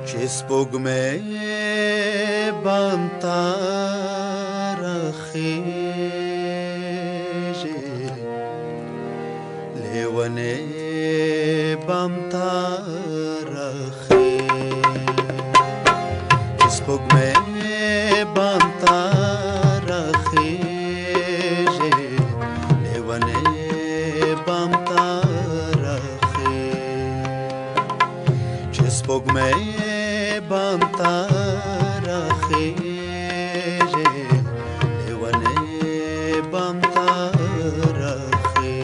چې سپوږمۍ بامتا راخیږي لیونې بامتا راخیږي سپوږمۍ بامتا راخیږي لیونې بامتا راخیږي چې سپوږمۍ بامتا راخیږي لیونې بامتا راخیږي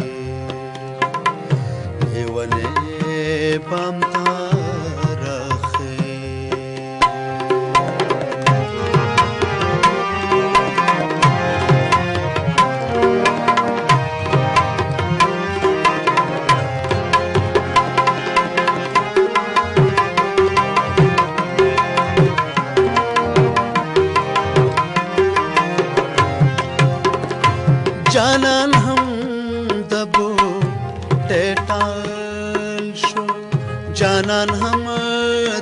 لیونې بامتا جانان هم دبو ټټال شو جانان هم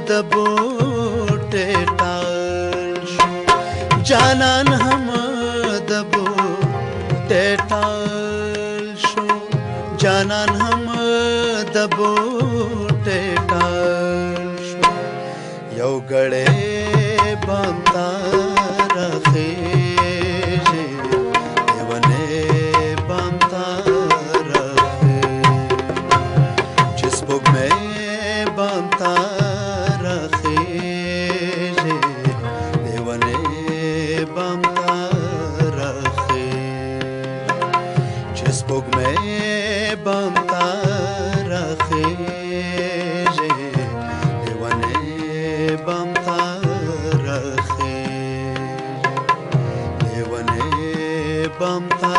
دبو ټټال شو جانان هم دبو ټټال شو جانان هم دبو ټټال شو یو غړې بامتا راخیږي بامتا راخیږي لیونې بامتا راخیږي چې سپوږمۍ بامتا راخیږي لیونې بامتا راخیږي لیونې بامتا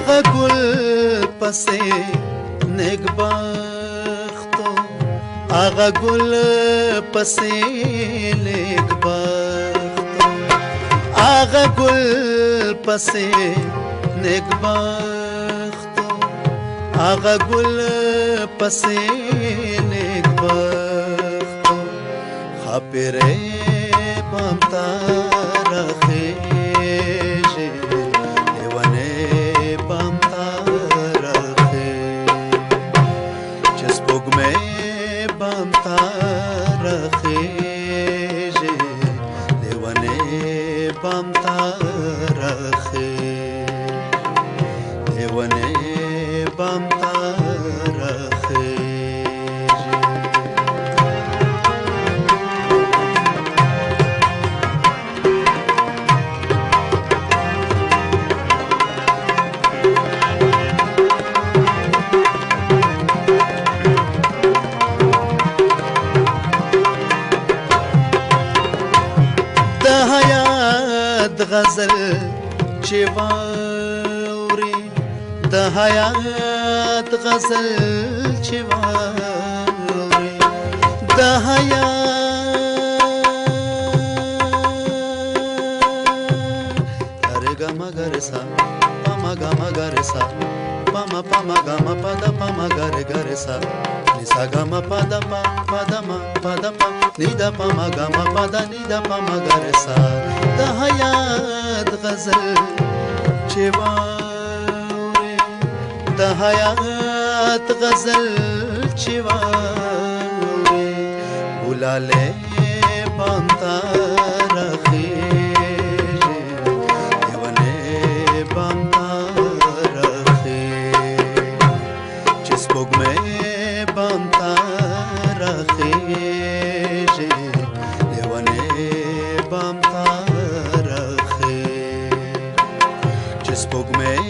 آغا گل پسې نګبختو آغا گل پسې نګبختو آغا گل پسې نګبختو آغا گل پسې نګبختو خاپره بامتا راخیږي بامتا راخیږي لیونې بامتا راخیږي لیونې بامتا راخیږي د غزل چې واوري د حیات غزل چې واوري د حیات ارګه مگر سا پما ګما ګر سا پما پما ګما پد پما ګر ګر سا نسا ګما پد پد ما پد پا نیدا پما ګما پد نیدا پما ګر سا د حیات غزل چې واوري د حیات غزل چې واوري ګلاله بامتا راخیږي لیونې بامتا راخیږي چې سپوږمۍ بامتا راخیږي سپوږمۍ